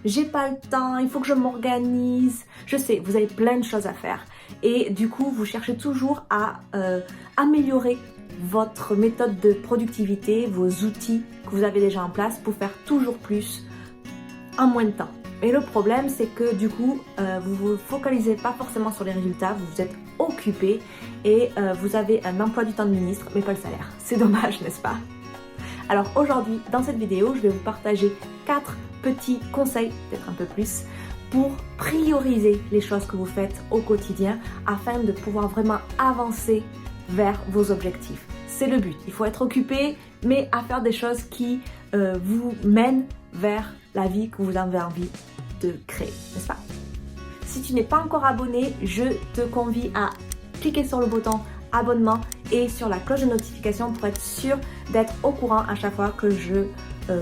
j'ai pas le temps, il faut que je m'organise. Je sais, vous avez plein de choses à faire. Et du coup, vous cherchez toujours à améliorer votre méthode de productivité, vos outils que vous avez déjà en place pour faire toujours plus en moins de temps. Et le problème, c'est que du coup, vous ne vous focalisez pas forcément sur les résultats, vous vous êtes occupé et vous avez un emploi du temps de ministre, mais pas le salaire. C'est dommage, n'est-ce pas? Alors aujourd'hui, dans cette vidéo, je vais vous partager 4 petits conseils, peut-être un peu plus, pour prioriser les choses que vous faites au quotidien afin de pouvoir vraiment avancer vers vos objectifs. C'est le but. Il faut être occupé, mais à faire des choses qui vous mènent vers la vie que vous avez envie de créer, n'est-ce pas? Si tu n'es pas encore abonné, je te convie à cliquer sur le bouton abonnement et sur la cloche de notification pour être sûr d'être au courant à chaque fois que je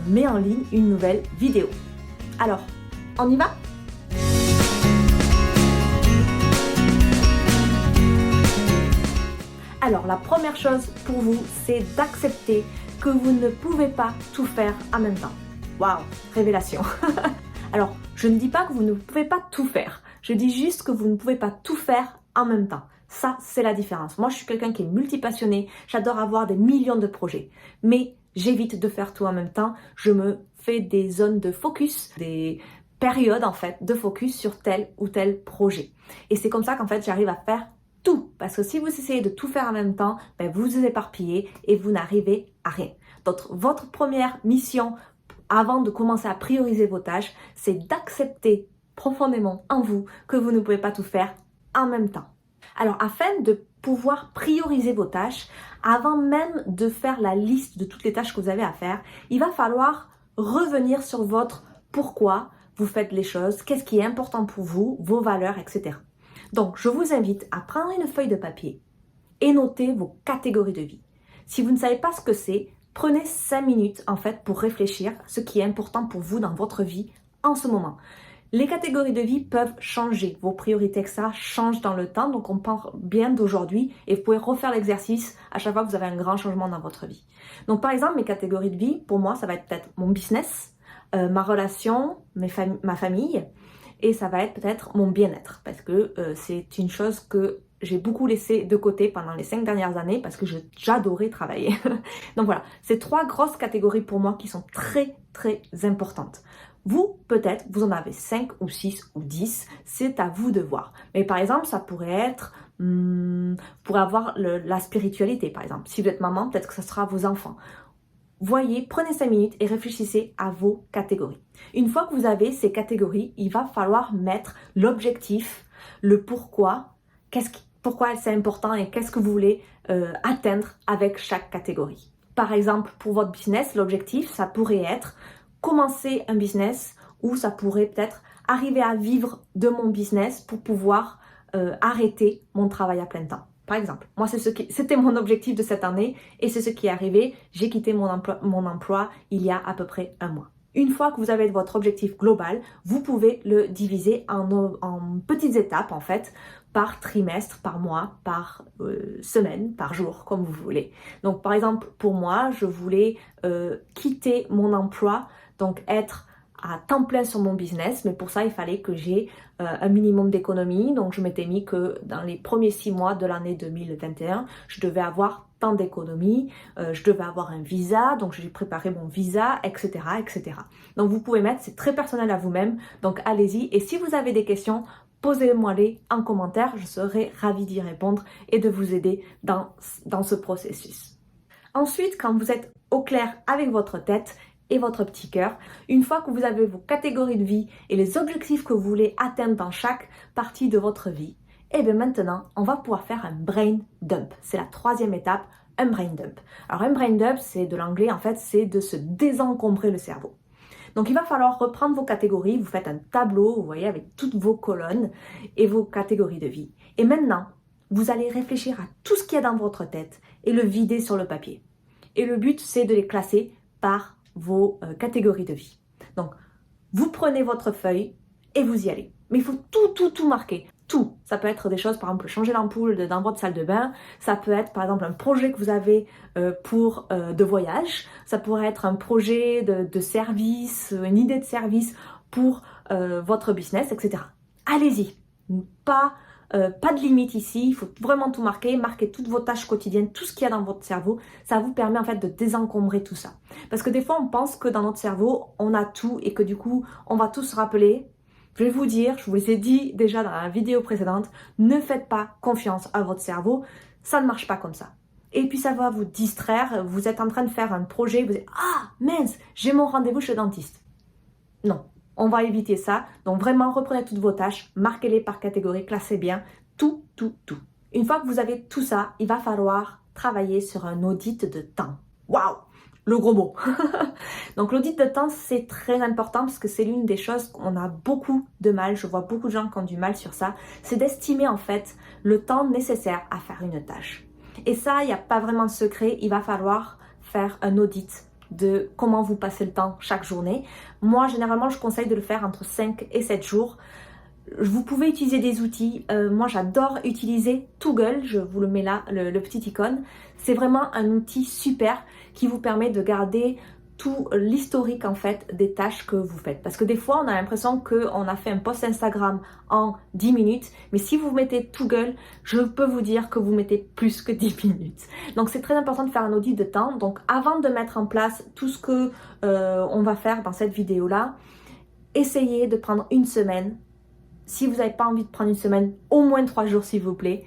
mets en ligne une nouvelle vidéo. Alors, on y va? Alors, la première chose pour vous, c'est d'accepter que vous ne pouvez pas tout faire en même temps. Waouh, révélation. Alors, je ne dis pas que vous ne pouvez pas tout faire. Je dis juste que vous ne pouvez pas tout faire en même temps. Ça, c'est la différence. Moi, je suis quelqu'un qui est multipassionné. J'adore avoir des millions de projets. Mais j'évite de faire tout en même temps. Je me fais des zones de focus, des périodes en fait de focus sur tel ou tel projet. Et c'est comme ça qu'en fait, j'arrive à faire tout. Parce que si vous essayez de tout faire en même temps, ben, vous vous éparpillez et vous n'arrivez à rien. Donc, votre première mission avant de commencer à prioriser vos tâches, c'est d'accepter profondément en vous que vous ne pouvez pas tout faire en même temps. Alors, afin de pouvoir prioriser vos tâches, avant même de faire la liste de toutes les tâches que vous avez à faire, il va falloir revenir sur votre pourquoi vous faites les choses, qu'est-ce qui est important pour vous, vos valeurs, etc. Donc, je vous invite à prendre une feuille de papier et noter vos catégories de vie. Si vous ne savez pas ce que c'est, prenez 5 minutes en fait pour réfléchir à ce qui est important pour vous dans votre vie en ce moment. Les catégories de vie peuvent changer, vos priorités, etc. changent dans le temps, donc on parle bien d'aujourd'hui et vous pouvez refaire l'exercice à chaque fois que vous avez un grand changement dans votre vie. Donc par exemple, mes catégories de vie, pour moi, ça va être peut-être mon business, ma relation, ma famille, et ça va être peut-être mon bien-être, parce que c'est une chose que j'ai beaucoup laissé de côté pendant les 5 dernières années parce que j'adorais travailler. Donc voilà, c'est 3 grosses catégories pour moi qui sont très très importantes. Vous, peut-être, vous en avez 5 ou 6 ou 10, c'est à vous de voir. Mais par exemple, ça pourrait être pour avoir la spiritualité, par exemple. Si vous êtes maman, peut-être que ça sera vos enfants. Voyez, prenez 5 minutes et réfléchissez à vos catégories. Une fois que vous avez ces catégories, il va falloir mettre l'objectif, le pourquoi, pourquoi c'est important et qu'est-ce que vous voulez atteindre avec chaque catégorie. Par exemple, pour votre business, l'objectif, ça pourrait être commencer un business ou ça pourrait peut-être arriver à vivre de mon business pour pouvoir arrêter mon travail à plein temps. Par exemple, moi, c'était mon objectif de cette année et c'est ce qui est arrivé. J'ai quitté mon emploi il y a à peu près 1 mois. Une fois que vous avez votre objectif global, vous pouvez le diviser en petites étapes en fait, par trimestre, par mois, par semaine, par jour, comme vous voulez. Donc par exemple, pour moi, je voulais quitter mon emploi, donc être à temps plein sur mon business, mais pour ça il fallait que j'ai un minimum d'économie, donc je m'étais mis que dans les premiers 6 mois de l'année 2021, je devais avoir tant d'économies, je devais avoir un visa, donc j'ai préparé mon visa, etc., etc. Donc vous pouvez mettre, c'est très personnel à vous-même, donc allez-y, et si vous avez des questions, posez-moi-les en commentaire, je serai ravie d'y répondre et de vous aider dans ce processus. Ensuite, quand vous êtes au clair avec votre tête et votre petit cœur, une fois que vous avez vos catégories de vie et les objectifs que vous voulez atteindre dans chaque partie de votre vie, et bien maintenant, on va pouvoir faire un brain dump. C'est la 3e étape, un brain dump. Alors un brain dump, c'est de l'anglais en fait, c'est de se désencombrer le cerveau. Donc il va falloir reprendre vos catégories, vous faites un tableau, vous voyez, avec toutes vos colonnes et vos catégories de vie. Et maintenant, vous allez réfléchir à tout ce qu'il y a dans votre tête et le vider sur le papier. Et le but, c'est de les classer par vos catégories de vie. Donc, vous prenez votre feuille et vous y allez. Mais il faut tout marquer. Tout. Ça peut être des choses, par exemple, changer l'ampoule dans votre salle de bain. Ça peut être, par exemple, un projet que vous avez de voyage. Ça pourrait être un projet de service, une idée de service pour votre business, etc. Allez-y, pas de limite ici, il faut vraiment tout marquer, marquer toutes vos tâches quotidiennes, tout ce qu'il y a dans votre cerveau, ça vous permet en fait de désencombrer tout ça. Parce que des fois on pense que dans notre cerveau on a tout et que du coup on va tout se rappeler. Je vais vous dire, je vous ai dit déjà dans la vidéo précédente, ne faites pas confiance à votre cerveau, ça ne marche pas comme ça. Et puis ça va vous distraire, vous êtes en train de faire un projet, vous dites « Ah mince, j'ai mon rendez-vous chez le dentiste ». Non, on va éviter ça. Donc vraiment, reprenez toutes vos tâches, marquez-les par catégorie, classez bien, tout. Une fois que vous avez tout ça, il va falloir travailler sur un audit de temps. Waouh, le gros mot. Donc l'audit de temps, c'est très important parce que c'est l'une des choses qu'on a beaucoup de mal, je vois beaucoup de gens qui ont du mal sur ça, c'est d'estimer en fait le temps nécessaire à faire une tâche. Et ça, il n'y a pas vraiment de secret, il va falloir faire un audit de comment vous passez le temps chaque journée. Moi, généralement, je conseille de le faire entre 5 et 7 jours. Vous pouvez utiliser des outils. Moi, j'adore utiliser Toggle. Je vous le mets là, le petit icône. C'est vraiment un outil super qui vous permet de garder tout l'historique en fait des tâches que vous faites. Parce que des fois, on a l'impression qu'on a fait un post Instagram en 10 minutes. Mais si vous mettez Toggle, je peux vous dire que vous mettez plus que 10 minutes. Donc, c'est très important de faire un audit de temps. Donc, avant de mettre en place tout ce que on va faire dans cette vidéo-là, essayez de prendre une semaine. Si vous n'avez pas envie de prendre une semaine, au moins 3 jours s'il vous plaît.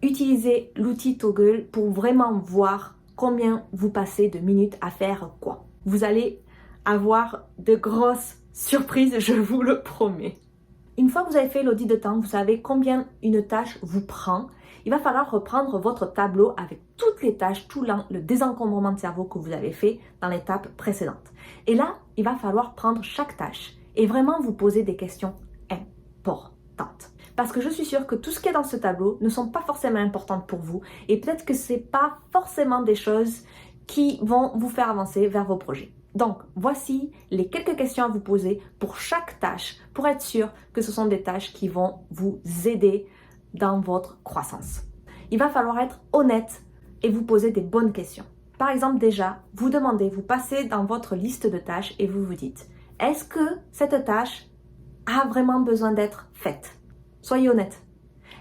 Utilisez l'outil Toggle pour vraiment voir combien vous passez de minutes à faire quoi. Vous allez avoir de grosses surprises, je vous le promets. Une fois que vous avez fait l'audit de temps, vous savez combien une tâche vous prend. Il va falloir reprendre votre tableau avec toutes les tâches, tout le désencombrement de cerveau que vous avez fait dans l'étape précédente. Et là, il va falloir prendre chaque tâche et vraiment vous poser des questions importantes. Parce que je suis sûre que tout ce qu'il y a dans ce tableau ne sont pas forcément importantes pour vous et peut-être que ce n'est pas forcément des choses qui vont vous faire avancer vers vos projets. Donc, voici les quelques questions à vous poser pour chaque tâche pour être sûr que ce sont des tâches qui vont vous aider dans votre croissance. Il va falloir être honnête et vous poser des bonnes questions. Par exemple, déjà, vous passez dans votre liste de tâches et vous vous dites, est-ce que cette tâche a vraiment besoin d'être faite? Soyez honnête.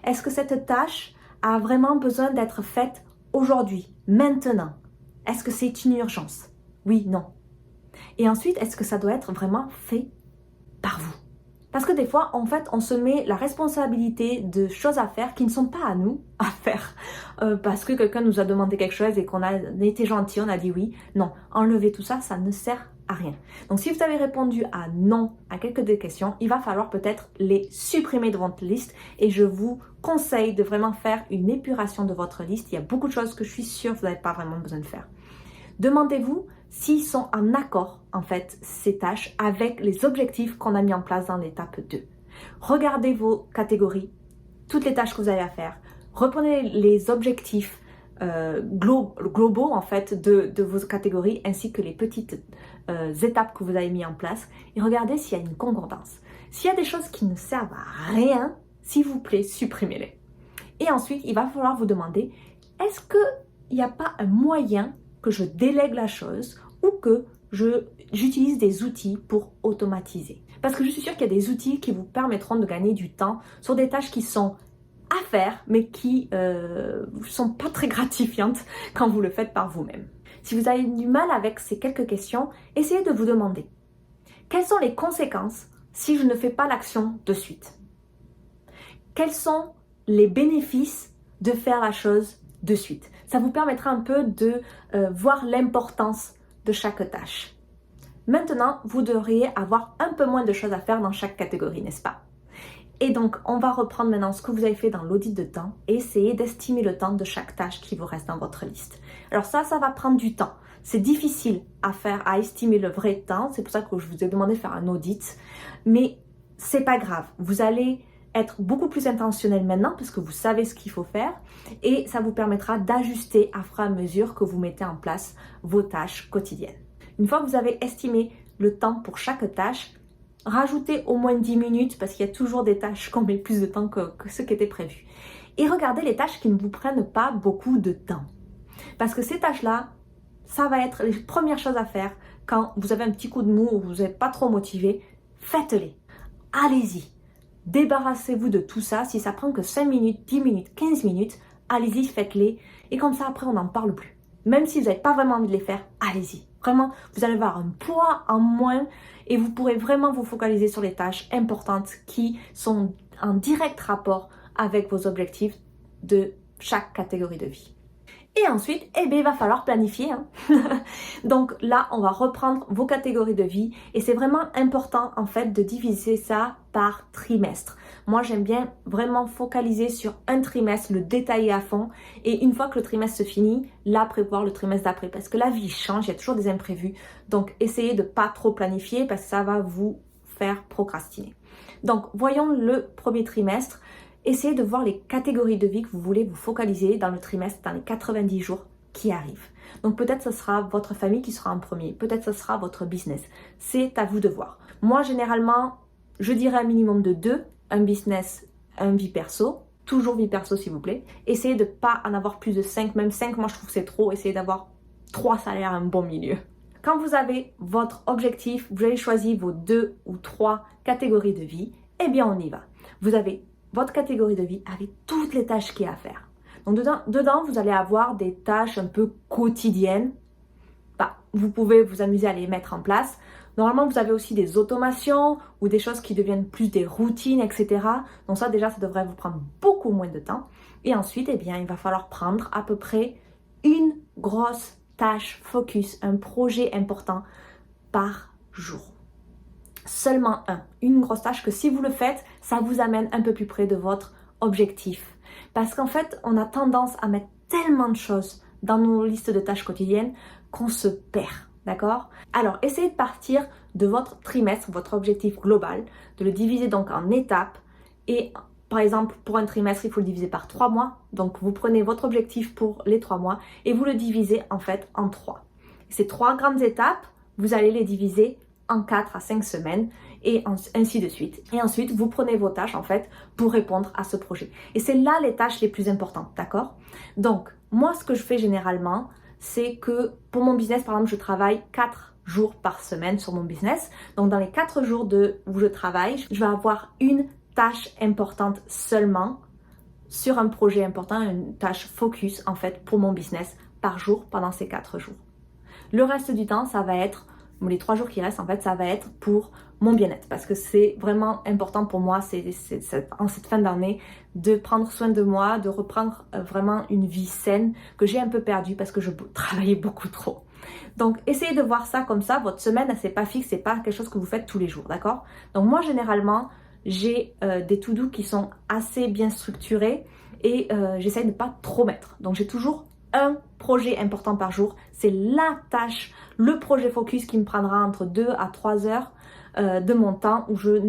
Est-ce que cette tâche a vraiment besoin d'être faite aujourd'hui, maintenant? Est-ce que c'est une urgence? Oui, non. Et ensuite, est-ce que ça doit être vraiment fait par vous? Parce que des fois, en fait, on se met la responsabilité de choses à faire qui ne sont pas à nous à faire. Parce que quelqu'un nous a demandé quelque chose et qu'on a été gentil, on a dit oui. Non, enlevez tout ça, ça ne sert à rien. Donc si vous avez répondu à non à quelques des questions, il va falloir peut-être les supprimer de votre liste et je vous conseille de vraiment faire une épuration de votre liste. Il y a beaucoup de choses que je suis sûre que vous n'avez pas vraiment besoin de faire. Demandez-vous s'ils sont en accord, en fait, ces tâches avec les objectifs qu'on a mis en place dans l'étape 2. Regardez vos catégories, toutes les tâches que vous avez à faire. Reprenez les objectifs globaux, en fait, de vos catégories ainsi que les petites étapes que vous avez mis en place et regardez s'il y a une concordance. S'il y a des choses qui ne servent à rien, s'il vous plaît, supprimez-les. Et ensuite, il va falloir vous demander, est-ce qu'il n'y a pas un moyen que je délègue la chose ou que j'utilise des outils pour automatiser. Parce que je suis sûre qu'il y a des outils qui vous permettront de gagner du temps sur des tâches qui sont à faire, mais qui ne sont pas très gratifiantes quand vous le faites par vous-même. Si vous avez du mal avec ces quelques questions, essayez de vous demander quelles sont les conséquences si je ne fais pas l'action de suite? Quels sont les bénéfices de faire la chose de suite? Ça vous permettra un peu de voir l'importance de chaque tâche. Maintenant, vous devriez avoir un peu moins de choses à faire dans chaque catégorie, n'est-ce pas? Et donc, on va reprendre maintenant ce que vous avez fait dans l'audit de temps et essayer d'estimer le temps de chaque tâche qui vous reste dans votre liste. Alors ça va prendre du temps. C'est difficile à estimer le vrai temps. C'est pour ça que je vous ai demandé de faire un audit. Mais c'est pas grave. Vous allez être beaucoup plus intentionnel maintenant parce que vous savez ce qu'il faut faire et ça vous permettra d'ajuster à fur et à mesure que vous mettez en place vos tâches quotidiennes. Une fois que vous avez estimé le temps pour chaque tâche, rajoutez au moins 10 minutes parce qu'il y a toujours des tâches qu'on met plus de temps que ce qui était prévu. Et regardez les tâches qui ne vous prennent pas beaucoup de temps. Parce que ces tâches-là, ça va être les premières choses à faire quand vous avez un petit coup de mou ou vous n'êtes pas trop motivé. faites-les. Allez-y. Débarrassez-vous de tout ça. Si ça prend que 5 minutes, 10 minutes, 15 minutes, allez-y, faites-les. Et comme ça, après, on n'en parle plus. Même si vous n'avez pas vraiment envie de les faire, allez-y. Vraiment, vous allez avoir un poids en moins et vous pourrez vraiment vous focaliser sur les tâches importantes qui sont en direct rapport avec vos objectifs de chaque catégorie de vie. Et ensuite, il va falloir planifier. Donc là, on va reprendre vos catégories de vie et c'est vraiment important en fait de diviser ça par trimestre. Moi, j'aime bien vraiment focaliser sur un trimestre, le détailler à fond et une fois que le trimestre se finit, là, prévoir le trimestre d'après parce que la vie change, il y a toujours des imprévus. Donc, essayez de pas trop planifier parce que ça va vous faire procrastiner. Donc, voyons le premier trimestre. Essayez de voir les catégories de vie que vous voulez vous focaliser dans le trimestre, dans les 90 jours qui arrivent. Donc peut-être ce sera votre famille qui sera en premier, peut-être ce sera votre business. C'est à vous de voir. Moi généralement, je dirais un minimum de 2, un business, un vie perso. Toujours vie perso s'il vous plaît. Essayez de ne pas en avoir plus de 5, même 5 moi je trouve que c'est trop. Essayez d'avoir 3 salaires, un bon milieu. Quand vous avez votre objectif, vous avez choisi vos 2 ou 3 catégories de vie, eh bien on y va. Vous avez votre catégorie de vie avec toutes les tâches qu'il y a à faire. Donc dedans, vous allez avoir des tâches un peu quotidiennes. Vous pouvez vous amuser à les mettre en place. Normalement, vous avez aussi des automations ou des choses qui deviennent plus des routines, etc. Donc ça, déjà, ça devrait vous prendre beaucoup moins de temps. Et ensuite, il va falloir prendre à peu près une grosse tâche focus, un projet important par jour. Seulement une grosse tâche que si vous le faites, ça vous amène un peu plus près de votre objectif. Parce qu'en fait, on a tendance à mettre tellement de choses dans nos listes de tâches quotidiennes qu'on se perd, d'accord? Alors, essayez de partir de votre trimestre, votre objectif global, de le diviser donc en étapes et par exemple, pour un trimestre, il faut le diviser par 3 mois. Donc, vous prenez votre objectif pour les 3 mois et vous le divisez en fait en 3. Ces 3 grandes étapes, vous allez les diviser en 4 à 5 semaines et ainsi de suite. Et ensuite, vous prenez vos tâches en fait pour répondre à ce projet. Et c'est là les tâches les plus importantes, d'accord? Donc, moi, ce que je fais généralement, c'est que pour mon business, par exemple, je travaille 4 jours par semaine sur mon business. Donc, dans les 4 jours où je travaille, je vais avoir une tâche importante seulement sur un projet important, une tâche focus en fait pour mon business par jour pendant ces 4 jours. Le reste du temps, ça va être les 3 jours qui restent, en fait, ça va être pour mon bien-être parce que c'est vraiment important pour moi en cette fin d'année de prendre soin de moi, de reprendre vraiment une vie saine que j'ai un peu perdue parce que je travaillais beaucoup trop. Donc, essayez de voir ça comme ça. Votre semaine, c'est pas fixe, c'est pas quelque chose que vous faites tous les jours, d'accord? Donc, moi, généralement, j'ai des to-do qui sont assez bien structurés et j'essaye de ne pas trop mettre. Donc, j'ai toujours un projet important par jour. C'est la tâche, le projet focus qui me prendra entre 2 à 3 heures de mon temps où je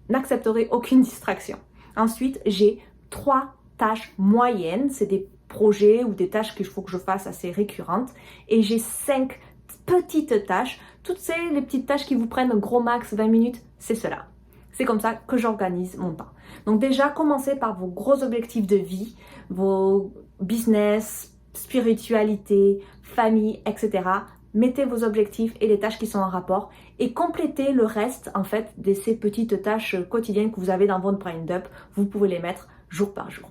n'accepterai aucune distraction. Ensuite, j'ai 3 tâches moyennes. C'est des projets ou des tâches qu'il faut que je fasse assez récurrentes. Et j'ai 5 petites tâches. Toutes les petites tâches qui vous prennent un gros max 20 minutes, c'est cela. C'est comme ça que j'organise mon temps. Donc déjà, commencez par vos gros objectifs de vie, vos business, spiritualité, famille, etc. Mettez vos objectifs et les tâches qui sont en rapport et complétez le reste en fait de ces petites tâches quotidiennes que vous avez dans votre brain dump. Vous pouvez les mettre jour par jour.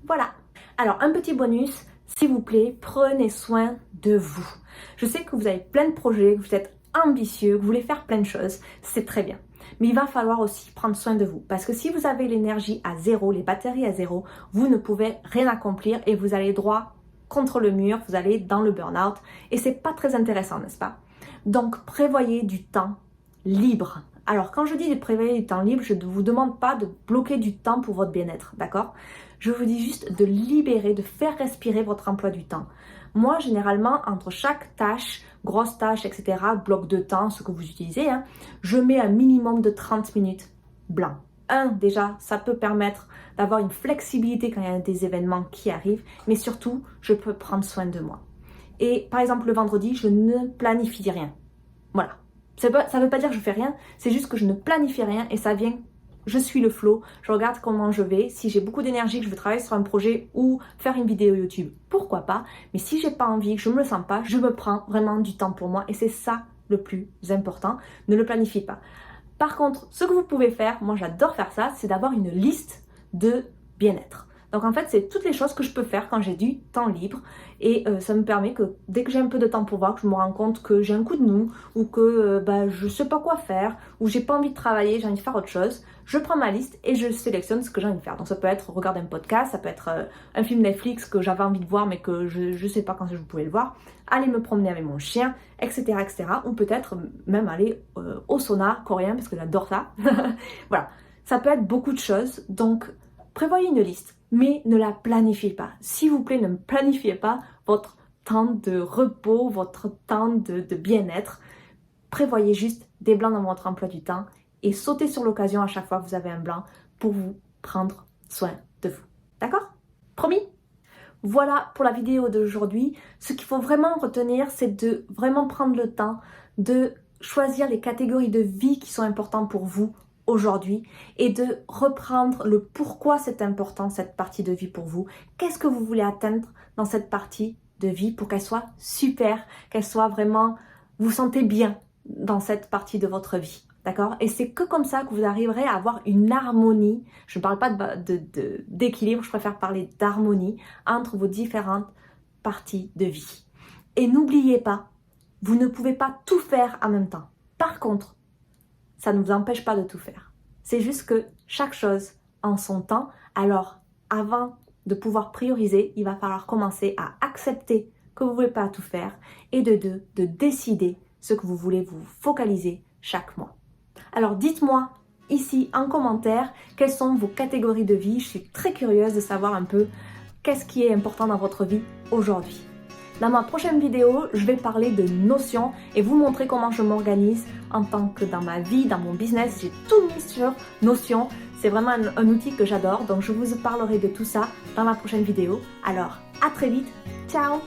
Voilà. Alors un petit bonus, s'il vous plaît, prenez soin de vous. Je sais que vous avez plein de projets, que vous êtes ambitieux, que vous voulez faire plein de choses, c'est très bien. Mais il va falloir aussi prendre soin de vous. Parce que si vous avez l'énergie à zéro, les batteries à zéro, vous ne pouvez rien accomplir et vous allez droit contre le mur, vous allez dans le burn-out. Et c'est pas très intéressant, n'est-ce pas? Donc, prévoyez du temps libre. Alors, quand je dis de prévoyer du temps libre, je ne vous demande pas de bloquer du temps pour votre bien-être, d'accord? Je vous dis juste de libérer, de faire respirer votre emploi du temps. Moi, généralement, entre chaque tâche, grosse tâche, etc., bloc de temps, ce que vous utilisez, je mets un minimum de 30 minutes blanc. Déjà, ça peut permettre d'avoir une flexibilité quand il y a des événements qui arrivent, mais surtout, je peux prendre soin de moi. Et par exemple, le vendredi, je ne planifie rien. Voilà. Ça ne veut pas dire que je fais rien, c'est juste que je ne planifie rien et ça vient. Je suis le flow, je regarde comment je vais. Si j'ai beaucoup d'énergie, que je veux travailler sur un projet ou faire une vidéo YouTube, pourquoi pas. Mais si j'ai pas envie, que je me le sens pas, je me prends vraiment du temps pour moi et c'est ça le plus important. Ne le planifiez pas. Par contre, ce que vous pouvez faire, moi j'adore faire ça, c'est d'avoir une liste de bien-être. Donc en fait, c'est toutes les choses que je peux faire quand j'ai du temps libre et ça me permet que dès que j'ai un peu de temps pour voir, que je me rends compte que j'ai un coup de mou ou que je sais pas quoi faire ou j'ai pas envie de travailler, j'ai envie de faire autre chose, je prends ma liste et je sélectionne ce que j'ai envie de faire. Donc ça peut être regarder un podcast, ça peut être un film Netflix que j'avais envie de voir mais que je sais pas quand je pouvais le voir, aller me promener avec mon chien, etc. etc. ou peut-être même aller au sauna coréen parce que j'adore ça. Voilà, ça peut être beaucoup de choses, donc prévoyez une liste, mais ne la planifiez pas. S'il vous plaît, ne planifiez pas votre temps de repos, votre temps de bien-être. Prévoyez juste des blancs dans votre emploi du temps et sautez sur l'occasion à chaque fois que vous avez un blanc pour vous prendre soin de vous. D'accord? Promis? Voilà pour la vidéo d'aujourd'hui. Ce qu'il faut vraiment retenir, c'est de vraiment prendre le temps de choisir les catégories de vie qui sont importantes pour vous aujourd'hui et de reprendre le pourquoi c'est important cette partie de vie pour vous. Qu'est-ce que vous voulez atteindre dans cette partie de vie pour qu'elle soit super, qu'elle soit vraiment, vous sentez bien dans cette partie de votre vie. D'accord? Et c'est que comme ça que vous arriverez à avoir une harmonie. Je ne parle pas d'équilibre, je préfère parler d'harmonie entre vos différentes parties de vie. Et n'oubliez pas, vous ne pouvez pas tout faire en même temps. Par contre, ça ne vous empêche pas de tout faire. C'est juste que chaque chose en son temps. Alors, avant de pouvoir prioriser, il va falloir commencer à accepter que vous ne voulez pas tout faire et de décider ce que vous voulez vous focaliser chaque mois. Alors dites-moi ici en commentaire quelles sont vos catégories de vie. Je suis très curieuse de savoir un peu qu'est-ce qui est important dans votre vie aujourd'hui. Dans ma prochaine vidéo, je vais parler de Notion et vous montrer comment je m'organise en tant que dans ma vie, dans mon business. J'ai tout mis sur Notion. C'est vraiment un outil que j'adore. Donc je vous parlerai de tout ça dans la prochaine vidéo. Alors à très vite. Ciao!